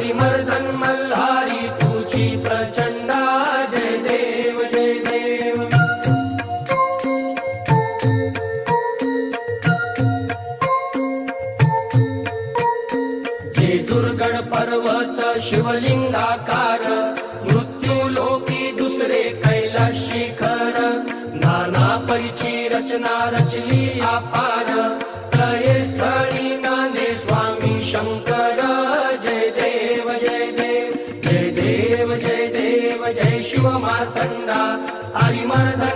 हरिमर्दन मल्हारी तुझी प्रचंडा जय देव जय देव दुर्गड पर्वत शिवलिंगाकार मृत्यूलोकी दुसरे कैलास शिखर नाना परीची रचना रचली अपार तये स्थळी नांदे स्वामी शंकर जय देव जय देव जय देव जय देव जय शिव मार्तंडा हरिमर्दन